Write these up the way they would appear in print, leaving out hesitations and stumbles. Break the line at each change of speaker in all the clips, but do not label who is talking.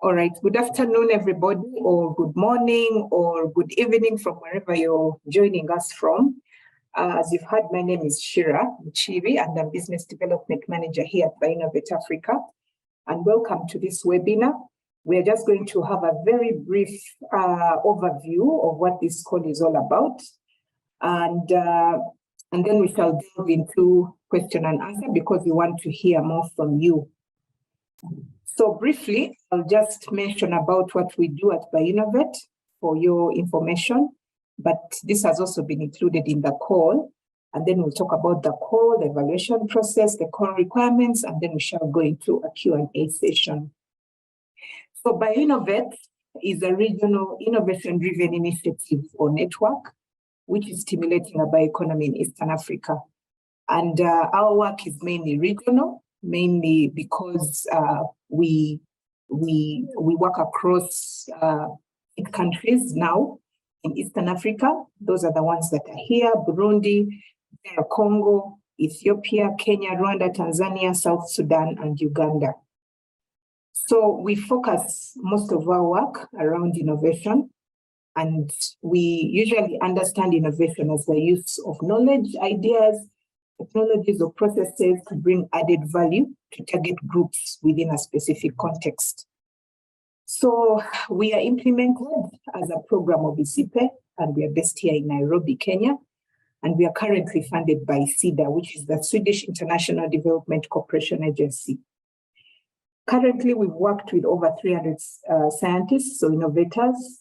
All right, good afternoon, everybody, or good morning, or good evening from wherever you're joining us from. As you've heard, my name is Shira Mchivi, and I'm Business Development Manager here at BioInnovate Africa. And welcome to this webinar. We're just going to have a very brief overview of what this call is all about. And then we shall delve into question and answer because we want to hear more from you. So briefly, I'll just mention about what we do at BioInnovate for your information, but this has also been included in the call. And then we'll talk about the call, the evaluation process, the call requirements, and then we shall go into a Q&A session. So BioInnovate is a regional innovation-driven initiative or network, which is stimulating a bioeconomy in Eastern Africa. And our work is mainly regional, mainly because we work across 8 countries now in Eastern Africa. Those are the ones that are here: Burundi, Congo, Ethiopia, Kenya, Rwanda, Tanzania, South Sudan, and Uganda. So we focus most of our work around innovation, and we usually understand innovation as the use of knowledge, ideas, technologies or processes to bring added value to target groups within a specific context. So we are implemented as a program of icipe, and we are based here in Nairobi, Kenya. And we are currently funded by SIDA, which is the Swedish International Development Cooperation Agency. Currently, we've worked with over 300 scientists, so innovators,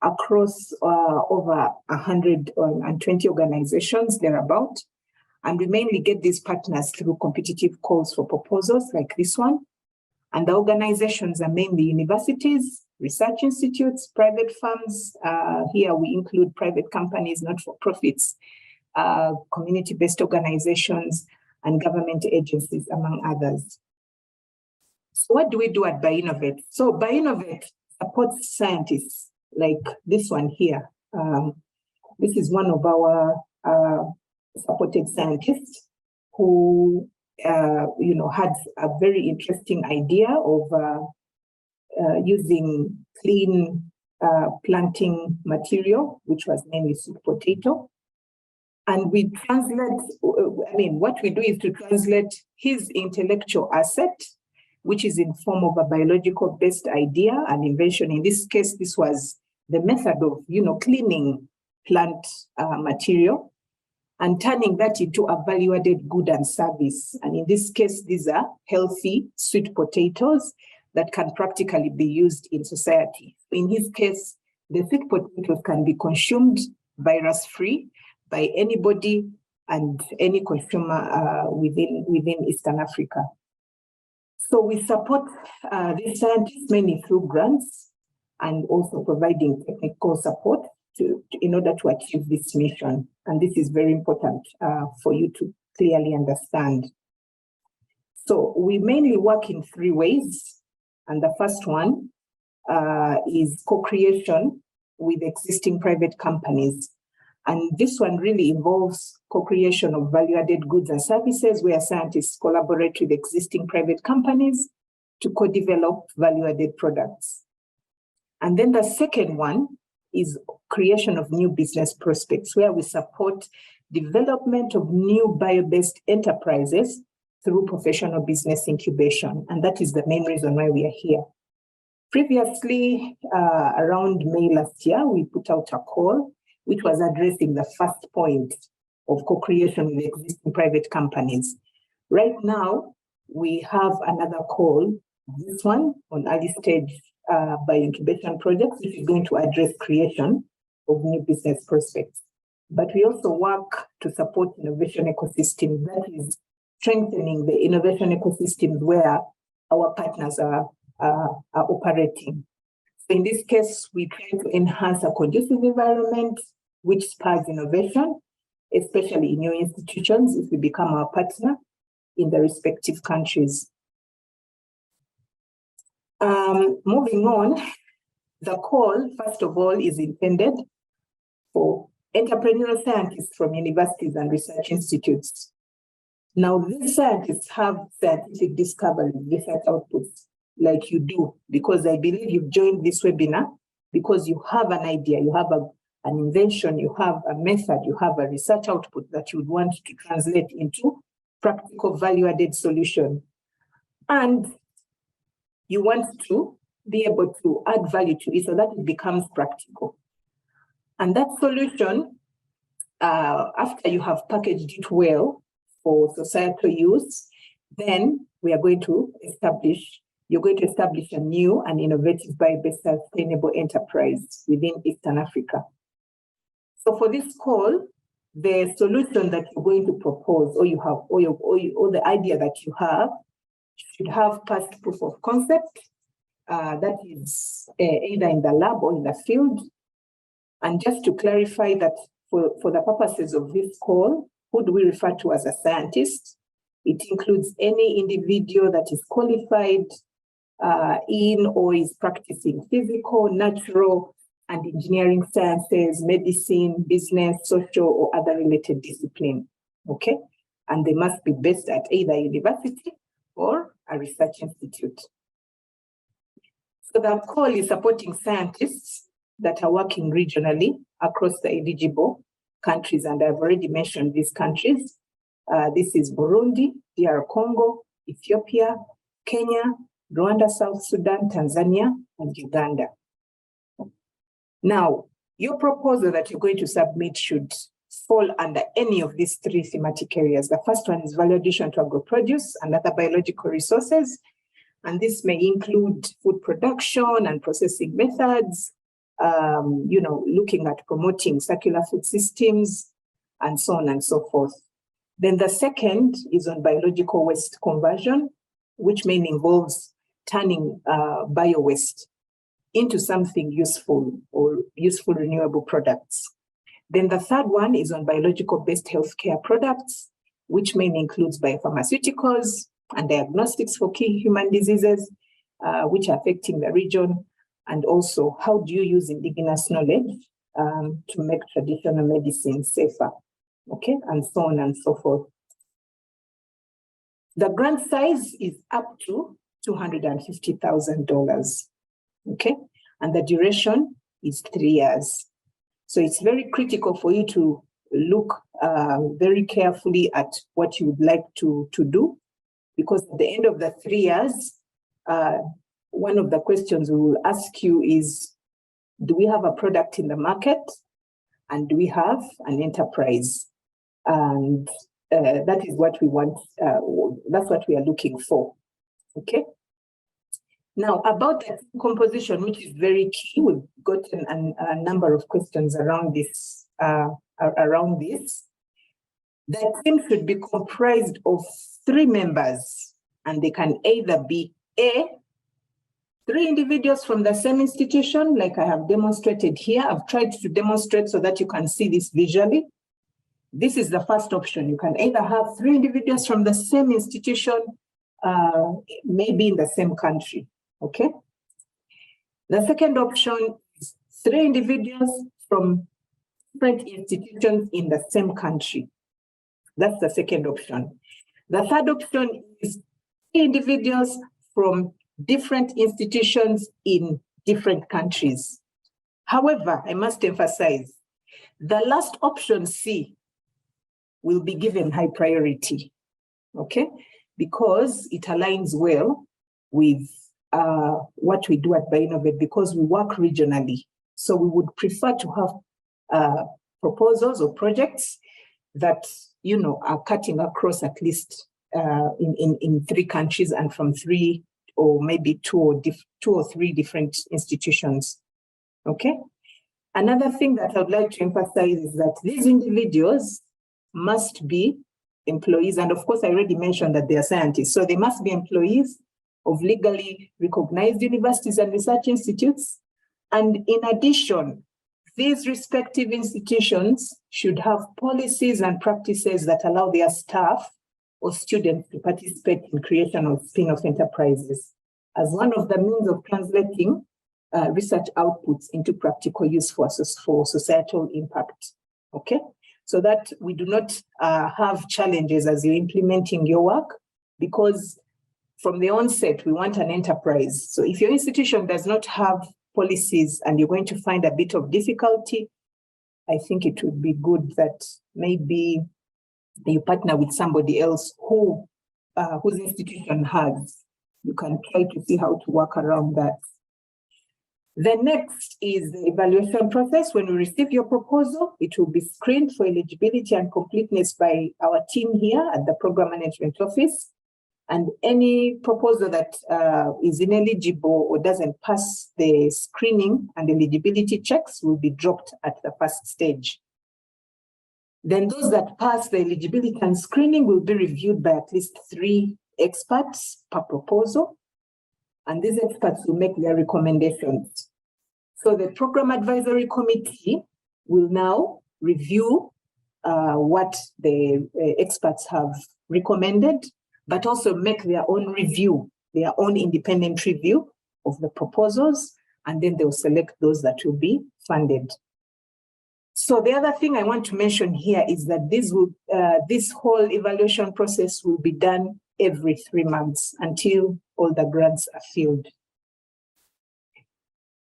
across over 120 organizations thereabout. And we mainly get these partners through competitive calls for proposals like this one. And the organizations are mainly universities, research institutes, private firms. Here we include private companies, not-for-profits, community-based organizations, and government agencies, among others. So what do we do at BioInnovate? So BioInnovate supports scientists like this one here. This is one of our supported scientists who, had a very interesting idea of using clean planting material, which was mainly sweet potato. And we translate, what we do is to translate his intellectual asset, which is in form of a biological-based idea and invention. In this case, this was the method of, cleaning plant material and turning that into a value-added good and service. And in this case, these are healthy sweet potatoes that can practically be used in society. In his case, the sweet potatoes can be consumed virus-free by anybody and any consumer within Eastern Africa. So we support these scientists mainly through grants and also providing technical support in order to achieve this mission. And this is very important for you to clearly understand. So we mainly work in 3 ways. And the first one is co-creation with existing private companies. And this one really involves co-creation of value-added goods and services where scientists collaborate with existing private companies to co-develop value-added products. And then the second one is creation of new business prospects, where we support development of new bio-based enterprises through professional business incubation. And that is the main reason why we are here. Previously, around May last year, we put out a call which was addressing the first point of co-creation with existing private companies. Right now, we have another call, this one on early-stage bio incubation projects, which is going to address creation of new business prospects. But we also work to support innovation ecosystems, that is strengthening the innovation ecosystems where our partners are operating. So in this case, we try to enhance a conducive environment which spurs innovation, especially in your institutions if we become our partner in the respective countries. Moving on, the call, first of all, is intended for entrepreneurial scientists from universities and research institutes. Now, these scientists have scientific discovery, research outputs, like you do, because I believe you've joined this webinar because you have an idea, you have an invention, you have a method, you have a research output that you would want to translate into practical value-added solution. And you want to be able to add value to it so that it becomes practical. And that solution, after you have packaged it well for societal use, then we are going to establish, you're going to establish a new and innovative bio-based sustainable enterprise within Eastern Africa. So for this call, the solution that you're going to propose, or you have, or the idea that you have, should have past proof of concept, that is either in the lab or in the field. And just to clarify that for the purposes of this call, who do we refer to as a scientist? It includes any individual that is qualified in or is practicing physical, natural, and engineering sciences, medicine, business, social, or other related discipline, okay? And they must be based at either university or a research institute. So the call is supporting scientists that are working regionally across the eligible countries, and I've already mentioned these countries. This is Burundi, DR Congo, Ethiopia, Kenya, Rwanda, South Sudan, Tanzania, and Uganda. Now, your proposal that you're going to submit should fall under any of these three thematic areas. The first one is value addition to agro-produce and other biological resources. And this may include food production and processing methods, looking at promoting circular food systems, and so on and so forth. Then the second is on biological waste conversion, which mainly involves turning bio-waste into something useful or useful renewable products. Then the third one is on biological-based healthcare products, which mainly includes biopharmaceuticals and diagnostics for key human diseases, which are affecting the region. And also, how do you use indigenous knowledge to make traditional medicine safer, okay? And so on and so forth. The grant size is up to $250,000, okay? And the duration is 3 years. So it's very critical for you to look very carefully at what you would like to do, because at the end of the 3 years, one of the questions we will ask you is, do we have a product in the market? And do we have an enterprise? And that is what we want, that's what we are looking for, okay? Now, about the composition, which is very key, we've gotten a number of questions around this. The team should be comprised of 3 members, and they can either be 3 individuals from the same institution, like I have demonstrated here. I've tried to demonstrate so that you can see this visually. This is the first option. You can either have 3 individuals from the same institution, maybe in the same country, okay? The second option is 3 individuals from different institutions in the same country. That's the second option. The third option is 3 individuals from different institutions in different countries. However, I must emphasize, the last option, C, will be given high priority, okay? Because it aligns well with what we do at BioInnovate, because we work regionally. So we would prefer to have proposals or projects that, are cutting across at least in 3 countries and from 3 or maybe 2 or 3 different institutions, okay? Another thing that I would like to emphasize is that these individuals must be employees, and of course I already mentioned that they are scientists, so they must be employees of legally recognized universities and research institutes. And in addition, these respective institutions should have policies and practices that allow their staff or students to participate in creation of spin-off enterprises as one of the means of translating research outputs into practical use for societal impact, okay? So that we do not have challenges as you're implementing your work, because from the onset, we want an enterprise. So if your institution does not have policies and you're going to find a bit of difficulty, I think it would be good that maybe you partner with somebody else whose institution has. You can try to see how to work around that. The next is the evaluation process. When we receive your proposal, it will be screened for eligibility and completeness by our team here at the Program Management Office. And any proposal that is ineligible or doesn't pass the screening and eligibility checks will be dropped at the first stage. Then those that pass the eligibility and screening will be reviewed by at least 3 experts per proposal. And these experts will make their recommendations. So the Program Advisory Committee will now review what the experts have recommended, but also make their own review, their own independent review of the proposals, and then they'll select those that will be funded. So the other thing I want to mention here is that this whole evaluation process will be done every 3 months until all the grants are filled.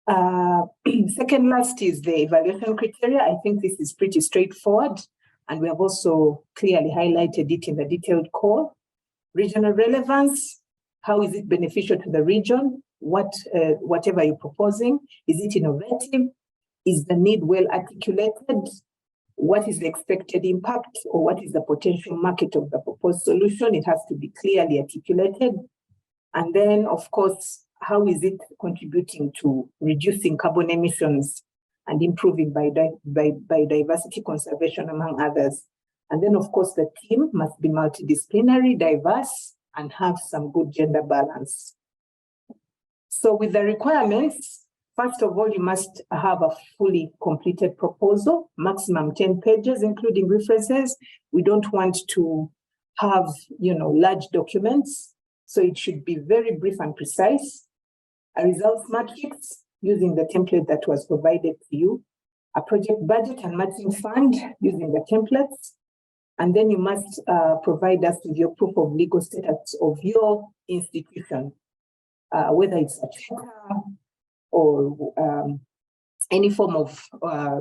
Second last is the evaluation criteria. I think this is pretty straightforward, and we have also clearly highlighted it in the detailed call. Regional relevance, how is it beneficial to the region? Whatever you're proposing, is it innovative? Is the need well articulated? What is the expected impact, or what is the potential market of the proposed solution? It has to be clearly articulated. And then, of course, how is it contributing to reducing carbon emissions and improving biodiversity conservation, among others? And then, of course, the team must be multidisciplinary, diverse, and have some good gender balance. So with the requirements, first of all, you must have a fully completed proposal, maximum 10 pages, including references. We don't want to have, large documents. So it should be very brief and precise. A results matrix using the template that was provided to you. A project budget and matching fund using the templates. And then you must provide us with your proof of legal status of your institution, whether it's a charter or any form of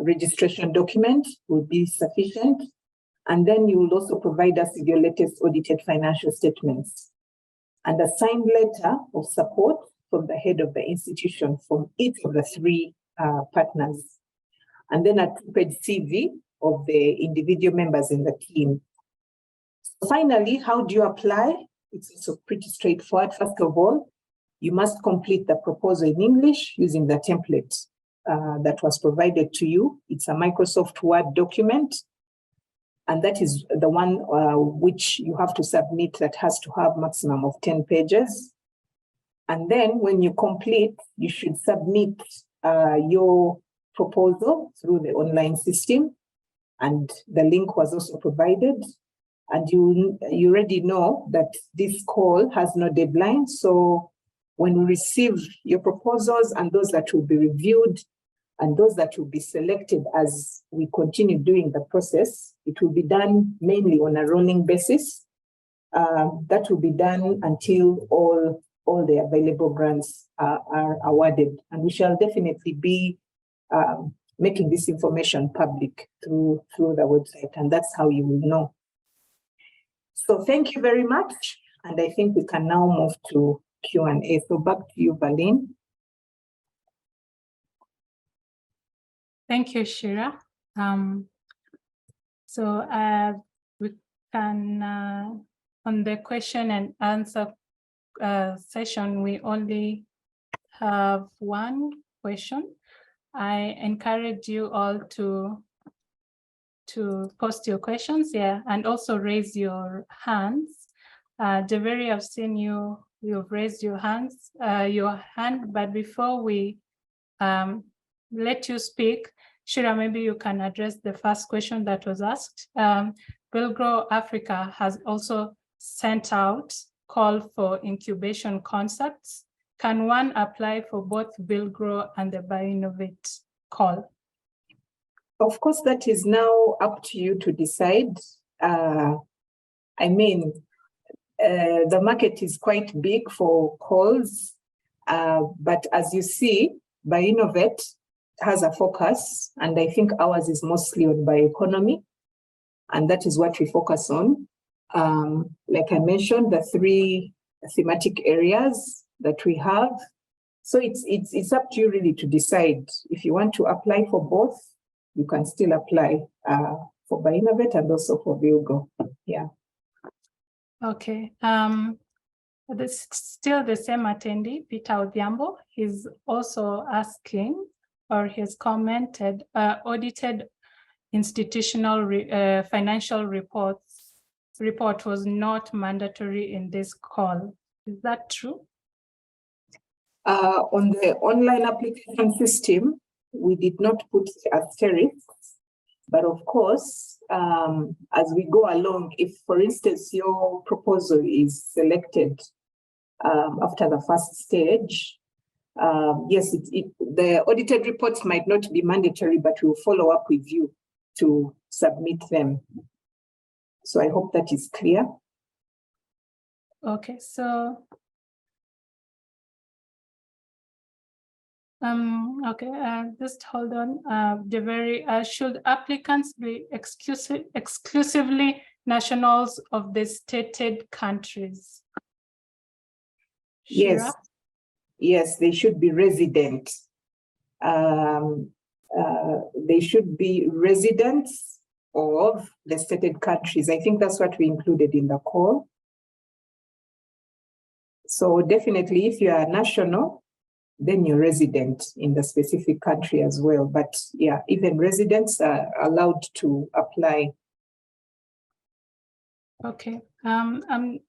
registration document will be sufficient. And then you will also provide us with your latest audited financial statements and a signed letter of support from the head of the institution from each of the 3 partners. And then a 2-page CV of the individual members in the team. So finally, how do you apply? It's also pretty straightforward. First of all, you must complete the proposal in English using the template that was provided to you. It's a Microsoft Word document, and that is the one which you have to submit that has to have maximum of 10 pages. And then when you complete, you should submit your proposal through the online system. And the link was also provided. And you already know that this call has no deadline. So when we receive your proposals and those that will be reviewed and those that will be selected as we continue doing the process, it will be done mainly on a rolling basis. That will be done until all the available grants are awarded. And we shall definitely be making this information public through the website, and that's how you will know. So thank you very much, and I think we can now move to Q&A. So back to you, Berlin.
Thank you, Shira. So we can, on the question and answer session, we only have 1 question. I encourage you all to post your questions here and also raise your hands. Javeri, I've seen you've raised your hand, but before we let you speak, Shira, maybe you can address the first question that was asked. BioInnovate Africa has also sent out call for incubation concepts. Can one apply for both BioInnovate and the BioInnovate call?
Of course, that is now up to you to decide. I mean, the market is quite big for calls, but as you see, BioInnovate has a focus, and I think ours is mostly on bioeconomy, and that is what we focus on. Like I mentioned, the 3 thematic areas that we have. So it's up to you really to decide if you want to apply for both. You can still apply for BioInnovate and also for BioGo. Yeah.
Okay. This still the same attendee, Peter Odhiambo. He's also asking, or he's commented, audited institutional financial report was not mandatory in this call. Is that true?
On the online application system, we did not put asterisks, but of course, as we go along, if, for instance, your proposal is selected after the first stage, yes, the audited reports might not be mandatory, but we'll follow up with you to submit them. So I hope that is clear.
Okay, so okay, just hold on. Should applicants be exclusively nationals of the stated countries?
Yes,
Shira?
yes, they should be resident. They should be residents of the stated countries. I think that's what we included in the call. So definitely, if you are national, then you're resident in the specific country as well. But yeah, even residents are allowed to apply.
Okay, I'm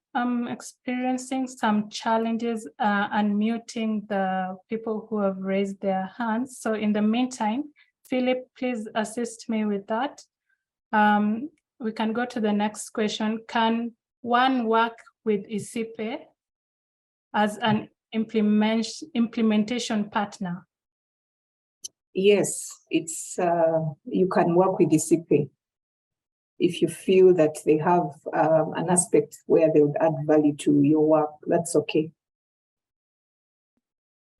experiencing some challenges unmuting the people who have raised their hands. So in the meantime, Philip, please assist me with that. We can go to the next question. Can one work with icipe as an implementation partner?
Yes, it's you can work with icipe if you feel that they have an aspect where they would add value to your work. That's okay.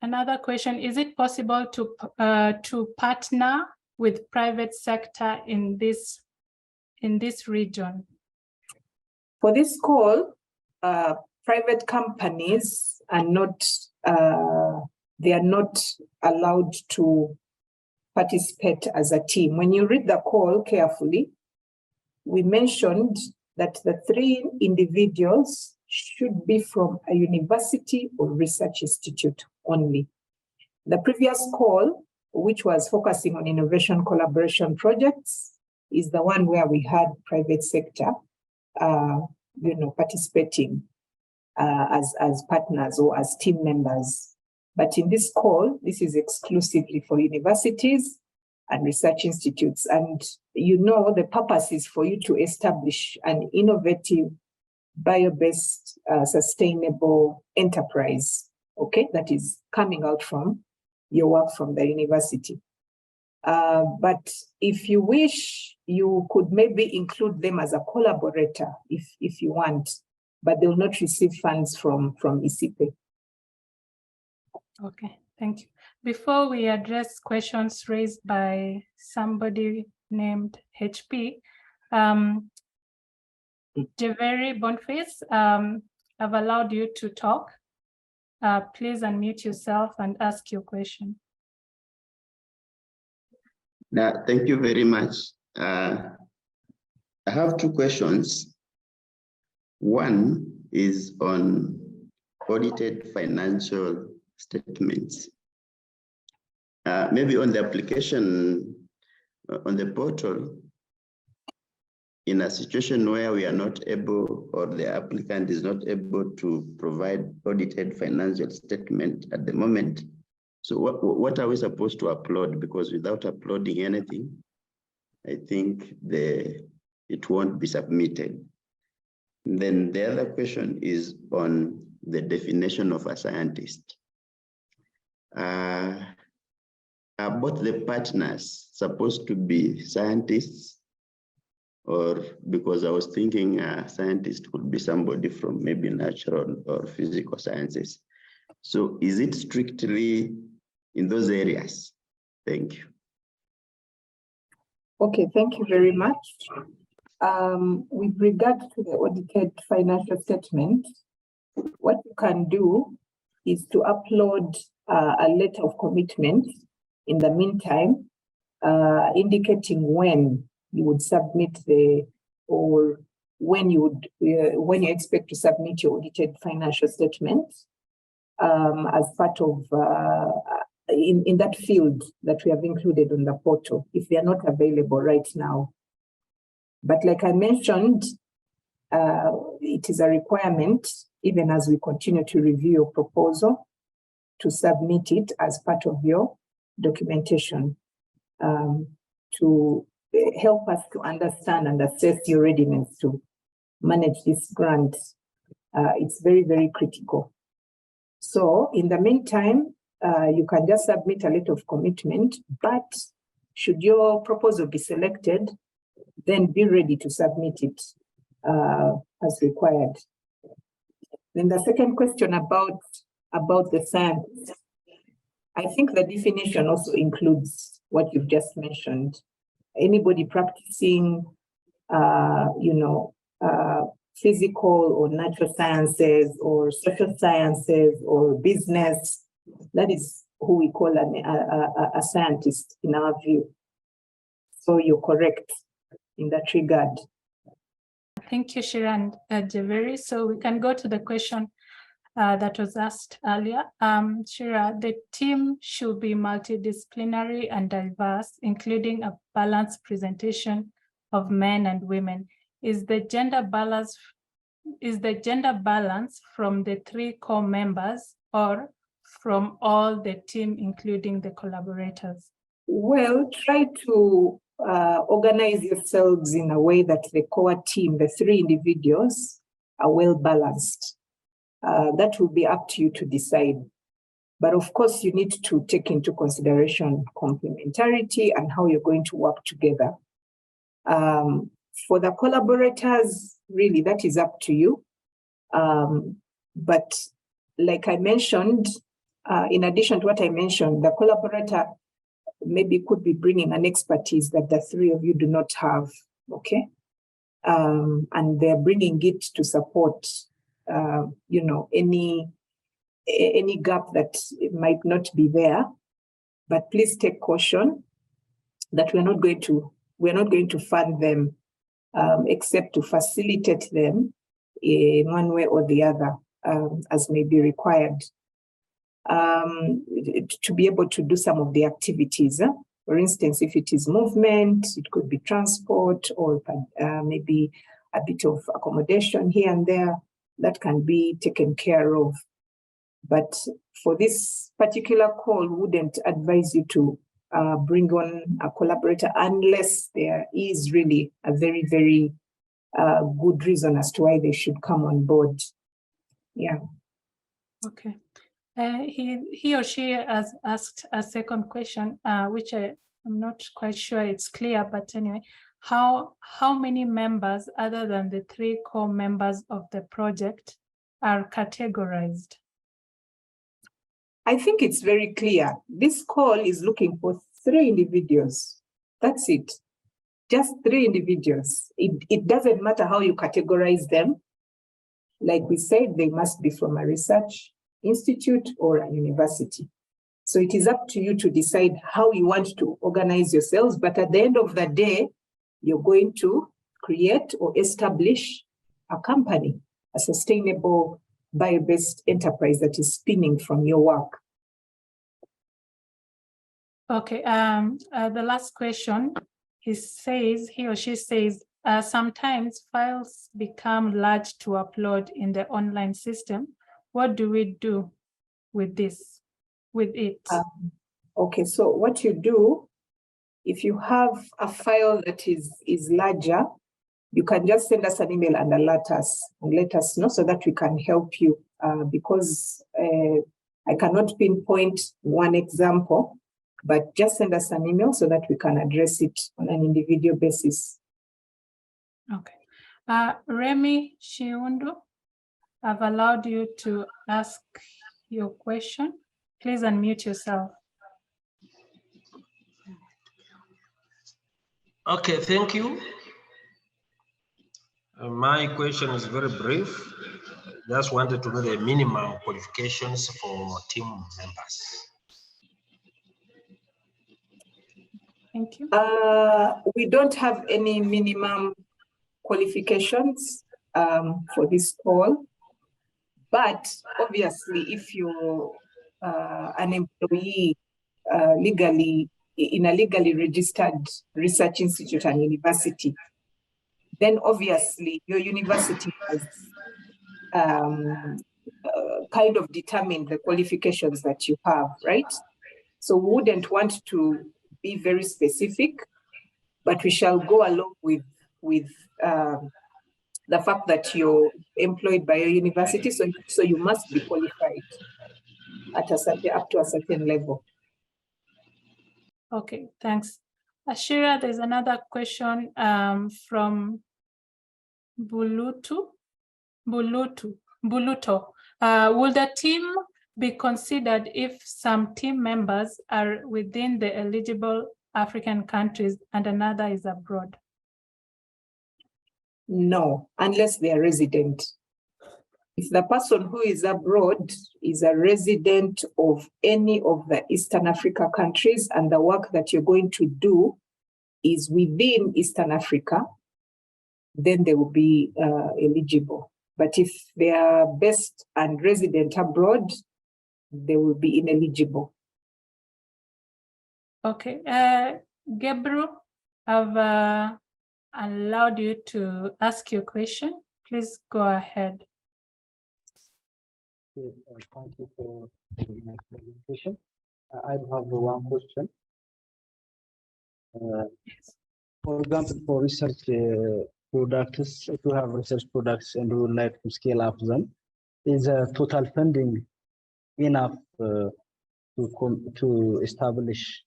Another question: is it possible to partner with private sector in this region?
For this call, private companies are not they are not allowed to participate as a team. When you read the call carefully, we mentioned that the 3 individuals should be from a university or research institute only. The previous call, which was focusing on innovation collaboration projects, is the one where we had private sector participating as partners or as team members. But in this call, this is exclusively for universities and research institutes. And the purpose is for you to establish an innovative, bio-based, sustainable enterprise, okay, that is coming out from your work from the university. But if you wish, you could maybe include them as a collaborator if you want, but they will not receive funds from icipe.
Okay, thank you. Before we address questions raised by somebody named HP, Javeri Boniface, I've allowed you to talk. Please unmute yourself and ask your question.
Thank you very much. I have 2 questions. One is on audited financial statements. Maybe on the application, on the portal, in a situation where we are not able, or the applicant is not able to provide audited financial statement at the moment, so what are we supposed to upload? Because without uploading anything, I think it won't be submitted. And then the other question is on the definition of a scientist. Are both the partners supposed to be scientists, Or because I was thinking a scientist could be somebody from maybe natural or physical sciences. So is it strictly in those areas? Thank you.
Okay, thank you very much. With regard to the audited financial statement, what you can do is to upload a letter of commitment in the meantime, indicating when you would submit or when you expect to submit your audited financial statement as part of in that field that we have included on the portal, if they are not available right now. But like I mentioned, it is a requirement, even as we continue to review your proposal, to submit it as part of your documentation to help us to understand and assess your readiness to manage this grant. It's very, very critical. So in the meantime, you can just submit a letter of commitment, but should your proposal be selected, then be ready to submit it as required. Then the second question about the science, I think the definition also includes what you've just mentioned. Anybody practicing, physical or natural sciences or social sciences or business, that is who we call a scientist in our view. So you're correct in that regard.
Thank you, Shira and Javeri. So we can go to the question that was asked earlier. Shira, the team should be multidisciplinary and diverse, including a balanced presentation of men and women. Is the gender balance from the 3 core members or from all the team, including the collaborators?
Well, try to organize yourselves in a way that the core team, the 3 individuals, are well balanced. That will be up to you to decide. But of course, you need to take into consideration complementarity and how you're going to work together. For the collaborators, really, that is up to you. But like I mentioned, in addition to what I mentioned, the collaborator maybe could be bringing an expertise that the 3 of you do not have, okay? And they're bringing it to support, any gap that might not be there. But please take caution that we're not going to fund them except to facilitate them in one way or the other, as may be required. To be able to do some of the activities. For instance, if it is movement, it could be transport or maybe a bit of accommodation here and there that can be taken care of. But for this particular call, wouldn't advise you to bring on a collaborator unless there is really a very, very good reason as to why they should come on board. Yeah.
Okay. He or she has asked a second question, which I'm not quite sure it's clear, but anyway, how many members other than the 3 core members of the project are categorized?
I think it's very clear. This call is looking for 3 individuals. That's it. Just 3 individuals. It doesn't matter how you categorize them. Like we said, they must be from a research institute or a university. So it is up to you to decide how you want to organize yourselves. But at the end of the day, you're going to create or establish a company, a sustainable bio-based enterprise that is spinning from your work.
Okay, the last question, he or she says, sometimes files become large to upload in the online system. What do we do with it?
Okay, so what you do, if you have a file that is larger, you can just send us an email and alert us and let us know so that we can help you because I cannot pinpoint one example, but just send us an email so that we can address it on an individual basis.
Okay. Remy Shiundu, I've allowed you to ask your question. Please unmute yourself.
Okay, thank you. My question is very brief. Just wanted to know the minimum qualifications for team members.
Thank you.
We don't have any minimum qualifications for this call, but obviously if you're an employee legally in a legally registered research institute and university, then obviously your university has kind of determined the qualifications that you have, right? So we wouldn't want to be very specific, but we shall go along with the fact that you're employed by your university, so you must be qualified at a certain, up to a certain level.
Okay, thanks. Ashira, there's another question from Buluto. Will the team be considered if some team members are within the eligible African countries and another is abroad?
No, unless they are resident. If the person who is abroad is a resident of any of the Eastern Africa countries and the work that you're going to do is within Eastern Africa, then they will be eligible. But if they are based and resident abroad, they will be ineligible.
Okay, Gabriel, I've allowed you to ask your question. Please go ahead.
Thank you for my presentation. I have one question. For example, for research products, if you have research products and you would like to scale up them, is total funding enough to establish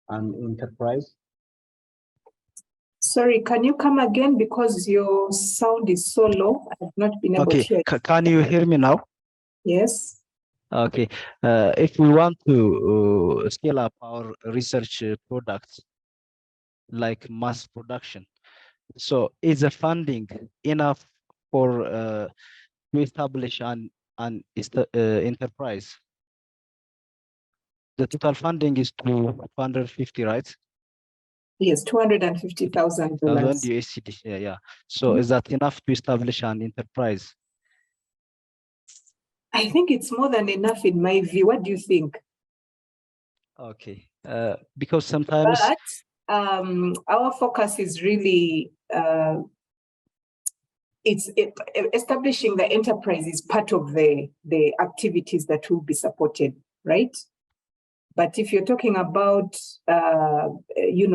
an enterprise?
Sorry, can you come again because your sound is so low? I've not been able to hear you.
Can you hear me now?
Yes.
Okay. If we want to scale up our research products like mass production, so is the funding enough for to establish an enterprise? The total funding is 250, right?
Yes, $250,000.
USD. Yeah. So is that enough to establish an enterprise?
I think it's more than enough in my view. What do you think?
Okay. Because sometimes.
But our focus is really establishing the enterprise is part of the activities that will be supported, right? But if you're talking about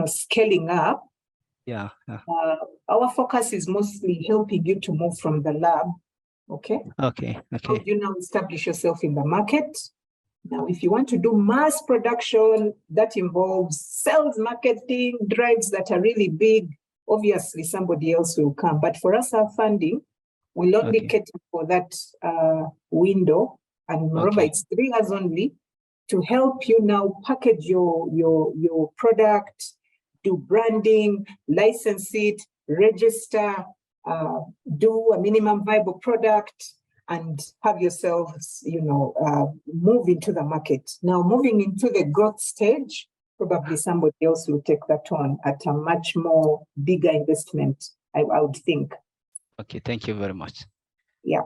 scaling up, our focus is mostly helping you to move from the lab. Okay. How do you now establish yourself in the market? Now, if you want to do mass production, that involves sales, marketing, drives that are really big, obviously somebody else will come. But for us, our funding will only cater for that window. And moreover, it's 3 years only to help you now package your product, do branding, license it, register, do a minimum viable product, and have yourselves, move into the market. Now, moving into the growth stage, probably somebody else will take that on at a much more bigger investment, I would think.
Okay, thank you very much.
Yeah.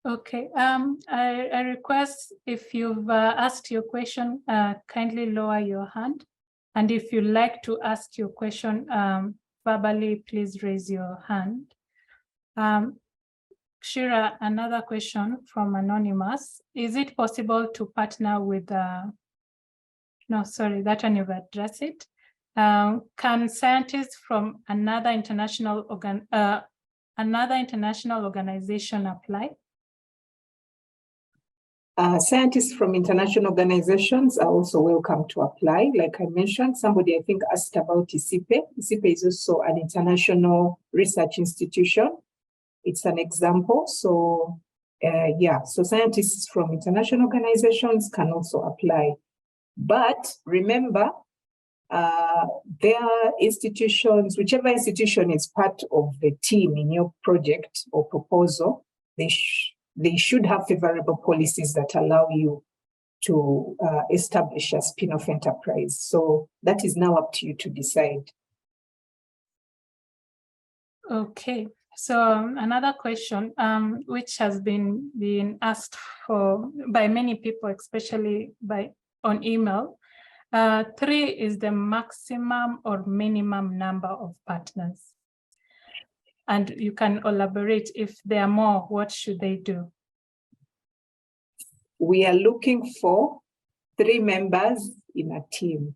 Okay, I request if you've asked your question, kindly lower your hand. And if you'd like to ask your question verbally, please raise your hand. Shira, another question from Anonymous. Is it possible to partner with, no, sorry, that one you've addressed it. Can scientists from another international organization apply?
Scientists from international organizations are also welcome to apply. Like I mentioned, somebody I think asked about icipe. icipe is also an international research institution. It's an example. So yeah, so scientists from international organizations can also apply. But remember, their institutions, whichever institution is part of the team in your project or proposal, they should have favorable policies that allow you to establish a spin-off enterprise. So that is now up to you to decide.
Okay, so another question, which has been asked for by many people, especially on email. 3 is the maximum or minimum number of partners. And you can elaborate, if there are more, what should they do?
We are looking for 3 members in a team.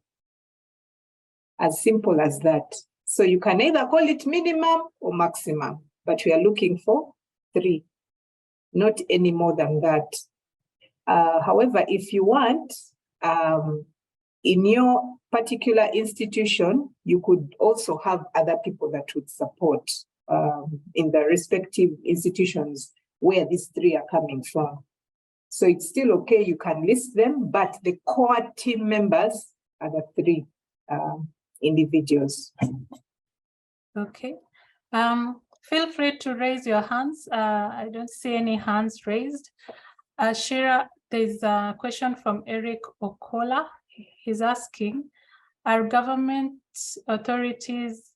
As simple as that. So you can either call it minimum or maximum, but we are looking for 3, not any more than that. However, if you want, in your particular institution, you could also have other people that would support in the respective institutions where these 3 are coming from. So it's still okay, you can list them, but the core team members are the 3 individuals.
Okay. Feel free to raise your hands. I don't see any hands raised. Shira, there's a question from Eric Okola. He's asking, are government authorities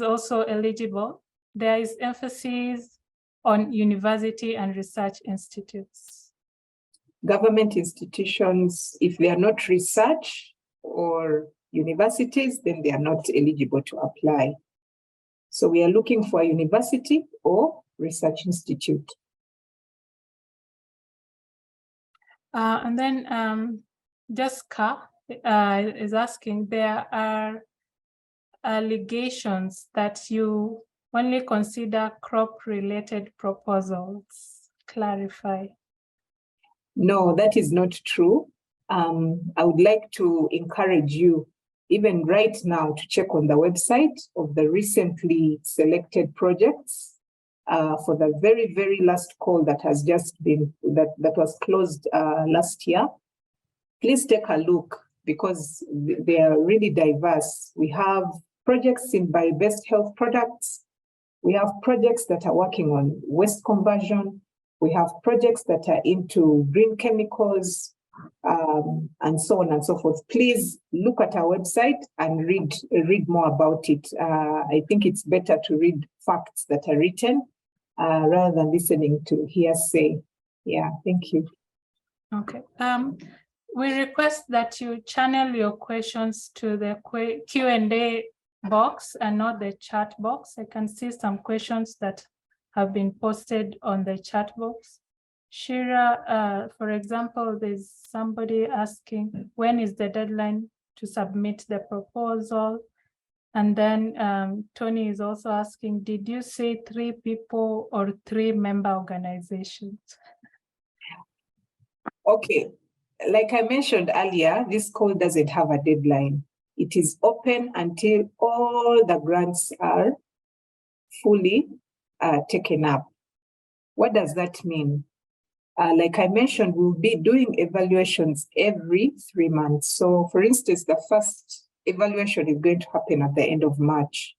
also eligible? There is emphasis on university and research institutes.
Government institutions, if they are not research or universities, then they are not eligible to apply. So we are looking for a university or research institute.
And then Jessica is asking, there are allegations that you only consider crop-related proposals. Clarify.
No, that is not true. I would like to encourage you, even right now, to check on the website of the recently selected projects for the very, very last call that has just been, that was closed last year. Please take a look because they are really diverse. We have projects in bio-based health products. We have projects that are working on waste conversion. We have projects that are into green chemicals, and so on and so forth. Please look at our website and read more about it. I think it's better to read facts that are written rather than listening to hearsay. Yeah, thank you.
Okay. We request that you channel your questions to the Q&A box and not the chat box. I can see some questions that have been posted on the chat box. Shira, for example, there's somebody asking, when is the deadline to submit the proposal? And then Tony is also asking, did you say 3 people or 3 member organizations?
Okay, like I mentioned earlier, this call doesn't have a deadline. It is open until all the grants are fully taken up. What does that mean? Like I mentioned, we'll be doing evaluations every 3 months. So for instance, the first evaluation is going to happen at the end of March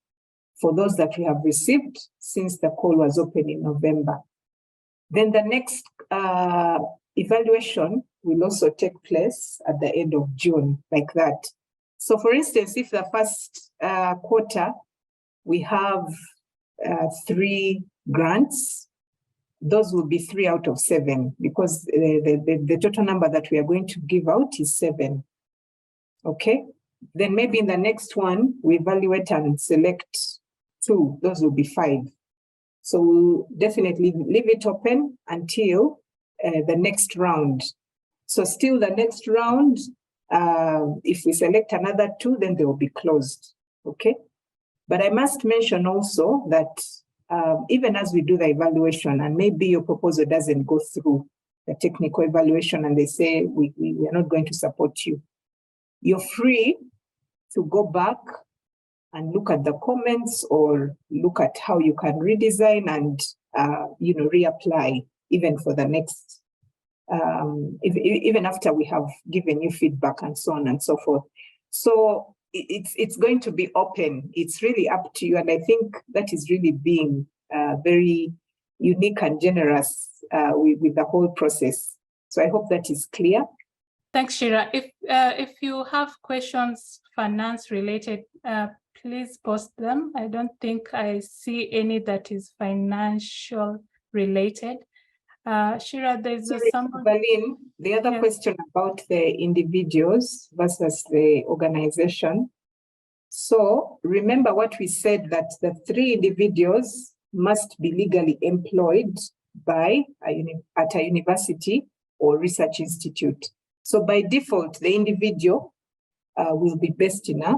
for those that we have received since the call was open in November. Then the next evaluation will also take place at the end of June, like that. So for instance, if the first quarter, we have 3 grants, those will be 3 out of 7 because the total number that we are going to give out is 7. Okay, then maybe in the next one, we evaluate and select 2, those will be 5. So we'll definitely leave it open until the next round. So still the next round, if we select another 2, then they will be closed, okay? But I must mention also that even as we do the evaluation and maybe your proposal doesn't go through, the technical evaluation and they say, we are not going to support you. You're free to go back and look at the comments or look at how you can redesign and, reapply even for the next, even after we have given you feedback and so on and so forth. So it's going to be open. It's really up to you. And I think that is really being very unique and generous with the whole process. So I hope that is clear.
Thanks, Shira. If you have questions finance related, please post them. I don't think I see any that is financial related. Shira, there's someone.
Berlin, the other question about the individuals versus the organization. So remember what we said, that the 3 individuals must be legally employed by at a university or research institute. So by default, the individual will be based in a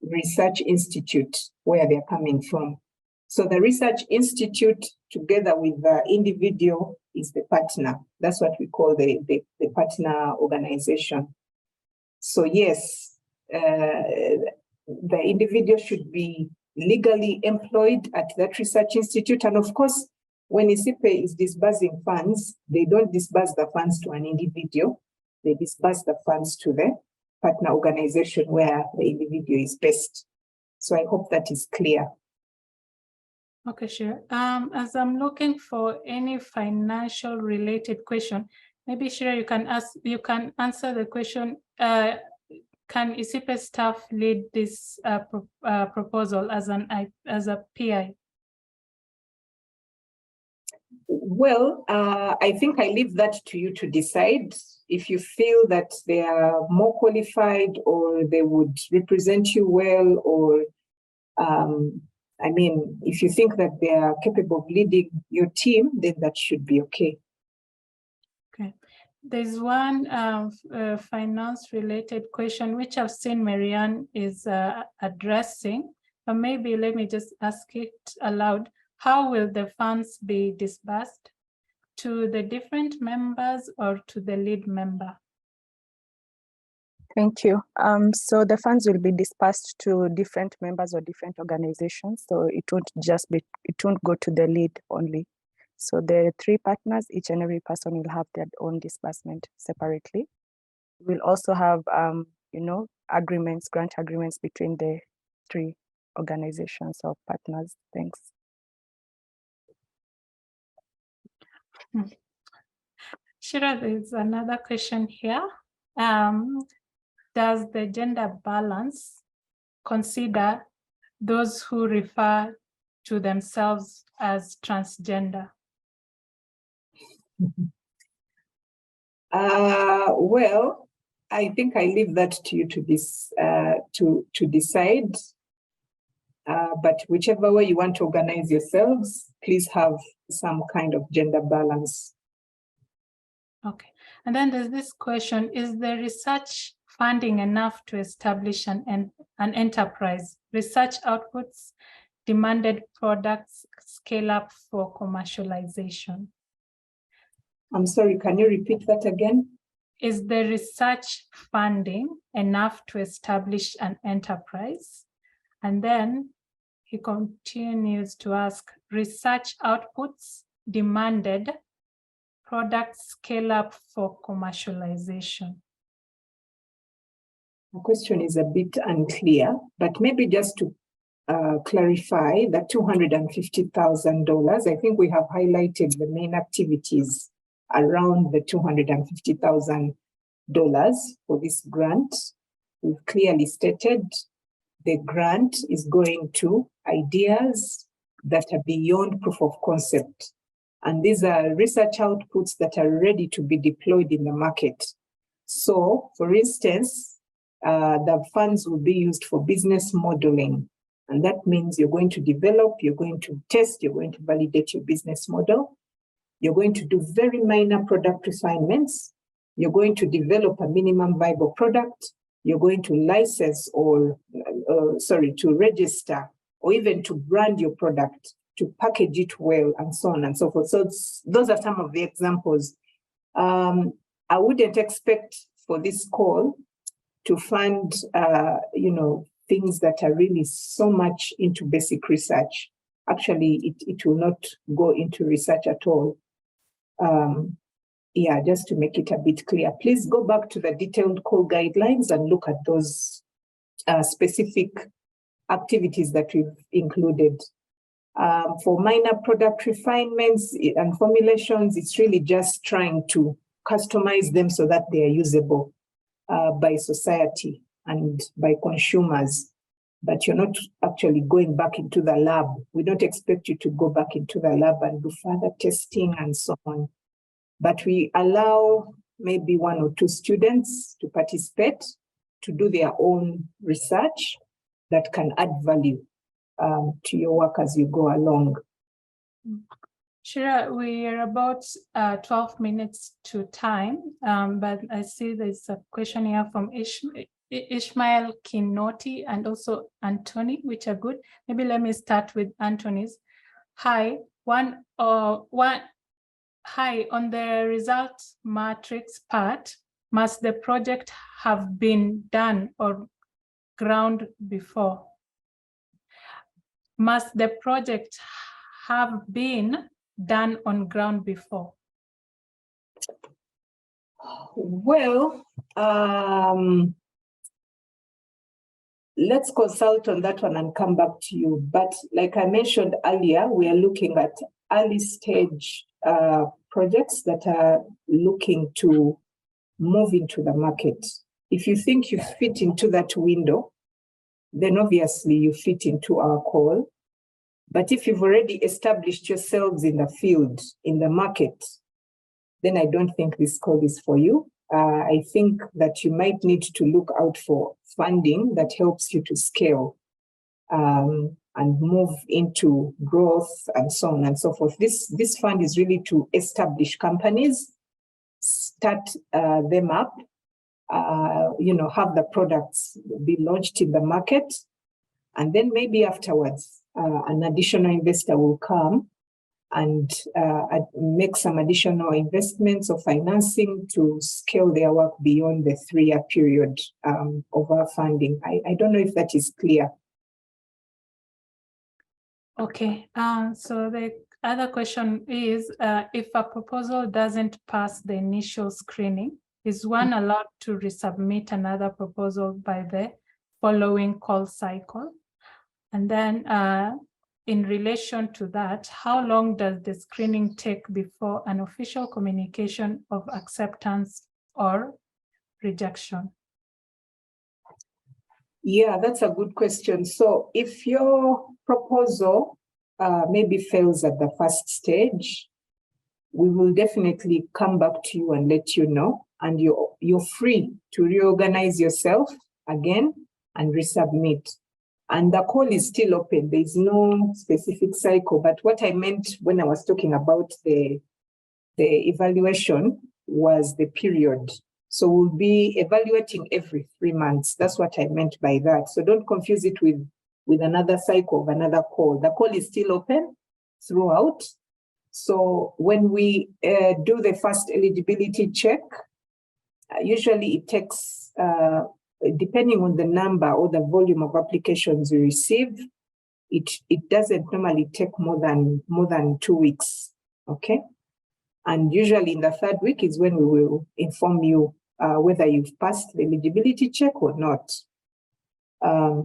research institute where they're coming from. So the research institute together with the individual is the partner. That's what we call the partner organization. So yes, the individual should be legally employed at that research institute. And of course, when icipe is disbursing funds, they don't disburse the funds to an individual. They disburse the funds to the partner organization where the individual is based. So I hope that is clear.
Okay, sure. As I'm looking for any financial related question, maybe Shira, you can answer the question. Can icipe staff lead this proposal as a PI?
Well, I think I leave that to you to decide. If you feel that they are more qualified or they would represent you well, or if you think that they are capable of leading your team, then that should be okay.
Okay. There's one finance-related question which I've seen Marianne is addressing, but maybe let me just ask it aloud. How will the funds be disbursed? To the different members or to the lead member?
Thank you. So the funds will be dispersed to different members or different organizations. So it won't go to the lead only. So the 3 partners, each and every person will have their own disbursement separately. We'll also have, grant agreements between the 3 organizations or partners. Thanks.
Shira, there's another question here. Does the gender balance consider those who refer to themselves as transgender?
Well, I think I leave that to you to decide. But whichever way you want to organize yourselves, please have some kind of gender balance.
Okay. And then there's this question: is the research funding enough to establish an enterprise? Research outputs, demanded products, scale up for commercialization.
I'm sorry, can you repeat that again?
Is the research funding enough to establish an enterprise? And then he continues to ask, research outputs, demanded products, scale up for commercialization.
The question is a bit unclear, but maybe just to clarify that $250,000, I think we have highlighted the main activities around the $250,000 for this grant. We've clearly stated the grant is going to ideas that are beyond proof of concept. And these are research outputs that are ready to be deployed in the market. So, for instance, the funds will be used for business modeling. And that means you're going to develop, you're going to test, you're going to validate your business model. You're going to do very minor product refinements. You're going to develop a minimum viable product. You're going to license to register or even to brand your product, to package it well, and so on and so forth. So those are some of the examples I wouldn't expect for this call to fund, things that are really so much into basic research. Actually, it will not go into research at all. Just to make it a bit clear, please go back to the detailed call guidelines and look at those specific activities that we've included. For minor product refinements and formulations, it's really just trying to customize them so that they are usable by society and by consumers. But you're not actually going back into the lab. We don't expect you to go back into the lab and do further testing and so on. But we allow maybe 1 or 2 students to participate, to do their own research that can add value to your work as you go along.
Shira, we are about 12 minutes to time, but I see there's a question here from Ishmael Kinoti and also Anthony, which are good. Maybe let me start with Anthony's. Hi, Hi, on the results matrix part, must the project have been done or ground before? Must the project have been done on ground before?
Well, let's consult on that one and come back to you. But like I mentioned earlier, we are looking at early stage projects that are looking to move into the market. If you think you fit into that window, then obviously you fit into our call. But if you've already established yourselves in the field, in the market, then I don't think this call is for you. I think that you might need to look out for funding that helps you to scale and move into growth and so on and so forth. This fund is really to establish companies, start them up, have the products be launched in the market, and then maybe afterwards an additional investor will come and make some additional investments or financing to scale their work beyond the 3-year period of our funding. I don't know if that is clear.
Okay, so the other question is, if a proposal doesn't pass the initial screening, is one allowed to resubmit another proposal by the following call cycle? And then in relation to that, how long does the screening take before an official communication of acceptance or rejection?
Yeah, that's a good question. So if your proposal maybe fails at the first stage, we will definitely come back to you and let you know. And you're free to reorganize yourself again and resubmit. And the call is still open. There is no specific cycle. But what I meant when I was talking about the evaluation was the period. So we'll be evaluating every 3 months. That's what I meant by that. So don't confuse it with another cycle of another call. The call is still open throughout. So when we do the first eligibility check, usually it takes, depending on the number or the volume of applications we receive, it doesn't normally take more than 2 weeks, okay? And usually in the 3rd week is when we will inform you whether you've passed the eligibility check or not.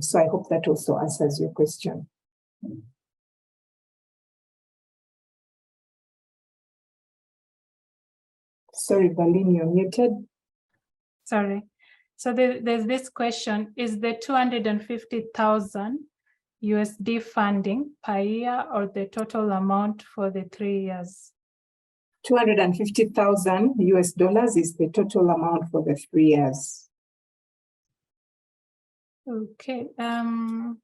So I hope that also answers your question. Sorry, Berlin, you're muted.
Sorry. So there's this question, is the 250,000 USD funding per year or the total amount for the 3 years?
250,000 US dollars is the total amount for the 3 years.
Okay. I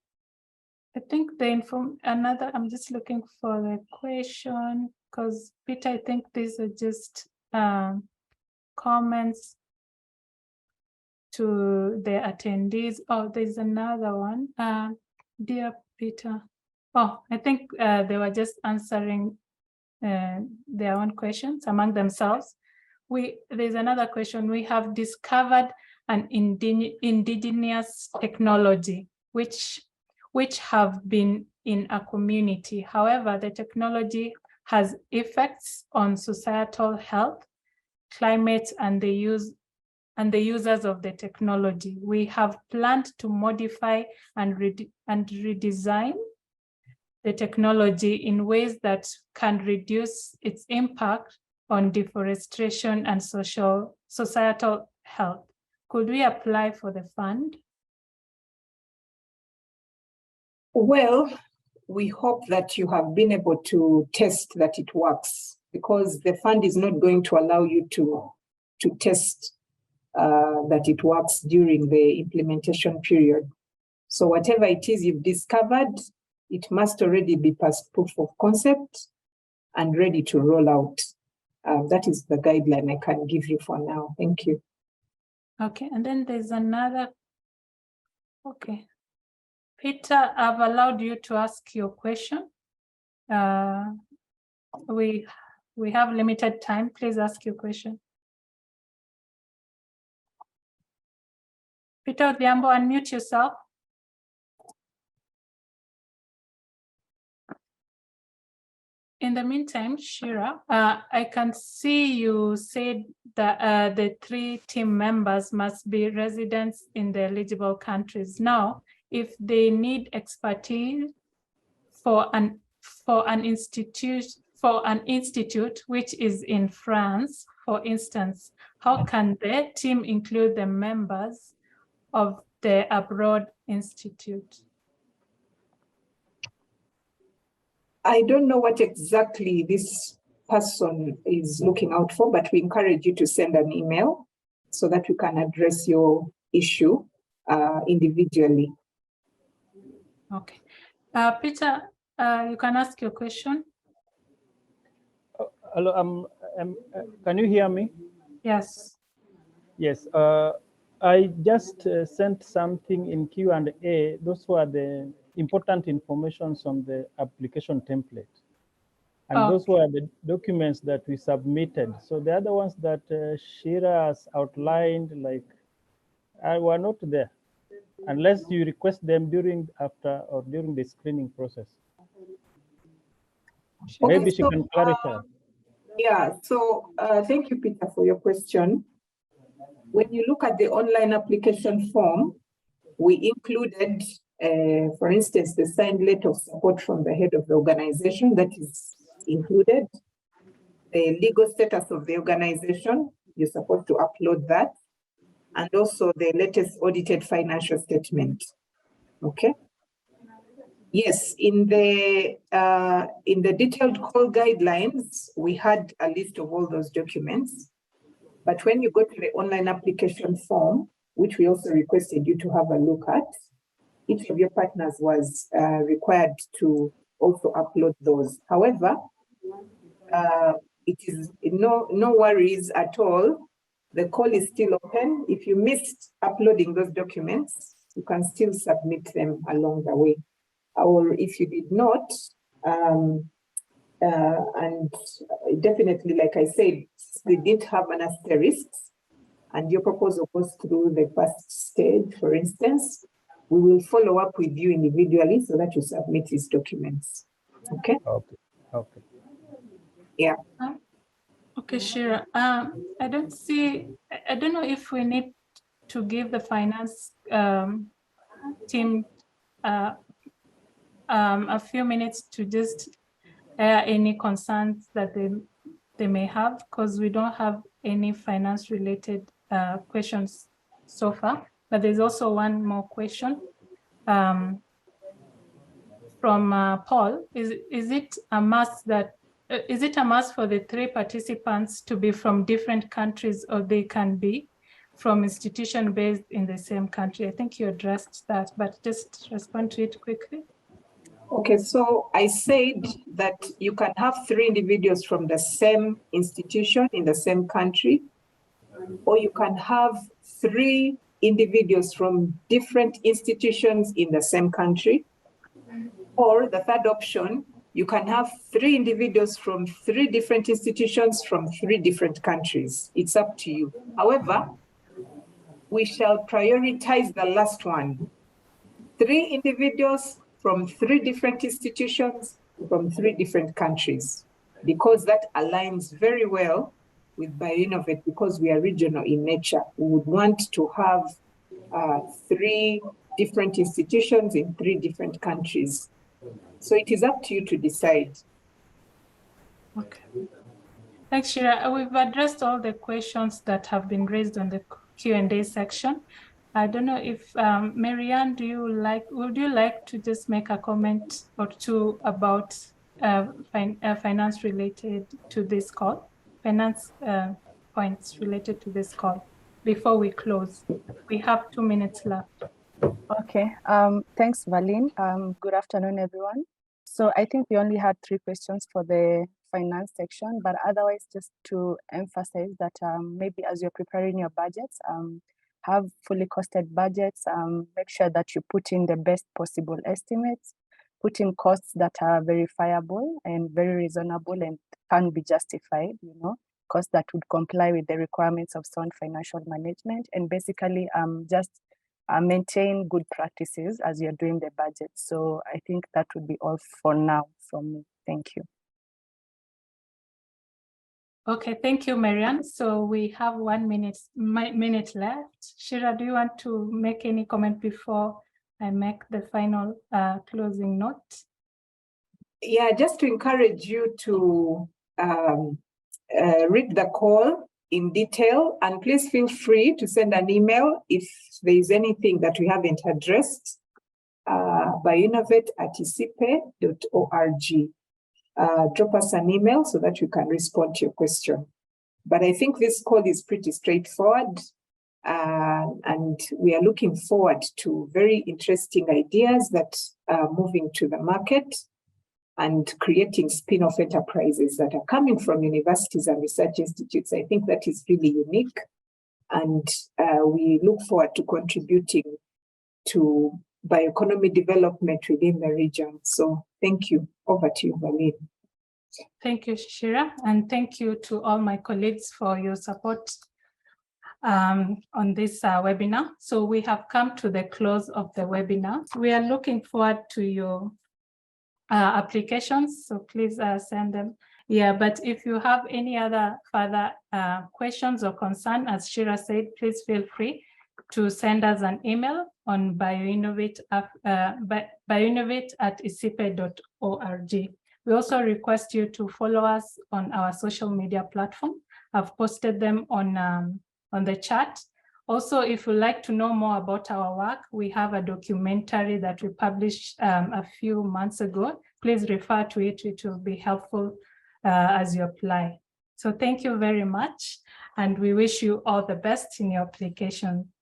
think I'm just looking for the question because Peter, I think these are just comments to the attendees. Oh, there's another one. Dear Peter. Oh, I think they were just answering their own questions among themselves. there's another question. We have discovered an indigenous technology which have been in a community. However, the technology has effects on societal health, climate, and the users of the technology. We have planned to modify and redesign the technology in ways that can reduce its impact on deforestation and societal health. Could we apply for the fund?
Well, we hope that you have been able to test that it works, because the fund is not going to allow you to test that it works during the implementation period. So whatever it is you've discovered, it must already be past proof of concept and ready to roll out. That is the guideline I can give you for now. Thank you. Okay,
and then there's another. Okay. Peter, I've allowed you to ask your question. We have limited time. Please ask your question. Peter Odhiambo, unmute yourself. In the meantime, Shira, I can see you said that the 3 team members must be residents in the eligible countries. Now, if they need expertise for an institute which is in France, for instance, how can the team include the members of the abroad institute?
I don't know what exactly this person is looking out for, but we encourage you to send an email so that we can address your issue individually.
Okay. Peter, you can ask your question.
Hello, can you hear me?
Yes.
Yes. I just sent something in Q&A. Those were the important informations on the application template. And those were the documents that we submitted. So the other ones that Shira has outlined, like, were not there, unless you request them during the screening process.
Okay,
maybe she can clarify.
Yeah, so thank you, Peter, for your question. When you look at the online application form, we included, for instance, the signed letter of support from the head of the organization that is included, the legal status of the organization, you're supposed to upload that, and also the latest audited financial statement, okay? Yes, in the detailed call guidelines, we had a list of all those documents. But when you go to the online application form, which we also requested you to have a look at, each of your partners was required to also upload those. However, it is no worries at all. The call is still open. If you missed uploading those documents, you can still submit them along the way. Or if you did not, and definitely, like I said, we did have an asterisk, and your proposal goes through the first stage, for instance, we will follow up with you individually so that you submit these documents. Okay?
Okay. Okay.
Yeah.
Okay, Shira. I don't know if we need to give the finance team a few minutes to just air any concerns that they may have, because we don't have any finance related questions so far. But there's also one more question from Paul. Is it a must for the 3 participants to be from different countries, or they can be from institution based in the same country? I think you addressed that, but just respond to it quickly.
Okay, so I said that you can have 3 individuals from the same institution in the same country, or you can have 3 individuals from different institutions in the same country, or the third option, You can have 3 individuals from 3 different institutions from 3 different countries. It's up to you. However, we shall prioritize the last one. 3 individuals from 3 different institutions from 3 different countries, because that aligns very well with BioInnovate, because we are regional in nature. We would want to have 3 different institutions in 3 different countries. So it is up to you to decide.
Okay. Thanks, Shira. We've addressed all the questions that have been raised on the Q&A section. I don't know if Marianne, would you like to just make a comment or two about finance related to this call, finance points related to this call before we close? We have 2 minutes left.
Okay, thanks, Valin. Good afternoon, everyone. So I think we only had 3 questions for the finance section, but otherwise, just to emphasize that maybe as you're preparing your budgets, have fully costed budgets, make sure that you put in the best possible estimates, put in costs that are verifiable and very reasonable and can be justified, you know, costs that would comply with the requirements of sound financial management, and basically just maintain good practices as you're doing the budget. So I think that would be all for now from me. Thank you.
Okay, thank you, Marianne. So we have 1 minute left. Shira, do you want to make any comment before I make the final closing note?
Yeah, just to encourage you to read the call in detail, and please feel free to send an email if there is anything that we haven't addressed, bioinnovate@icipe.org. Drop us an email so that we can respond to your question. But I think this call is pretty straightforward, and we are looking forward to very interesting ideas that are moving to the market and creating spin-off enterprises that are coming from universities and research institutes. I think that is really unique, and we look forward to contributing to bioeconomy development within the region. So thank you. Over to you, Valin.
Thank you, Shira, and thank you to all my colleagues for your support on this webinar. So we have come to the close of the webinar. We are looking forward to your applications, so please send them. Yeah, but if you have any other further questions or concern, as Shira said, please feel free to send us an email on bioinnovate@icipe.org. We also request you to follow us on our social media platform. I've posted them on the chat. Also, if you'd like to know more about our work, we have a documentary that we published a few months ago. Please refer to it. It will be helpful as you apply. So thank you very much, and we wish you all the best in your application.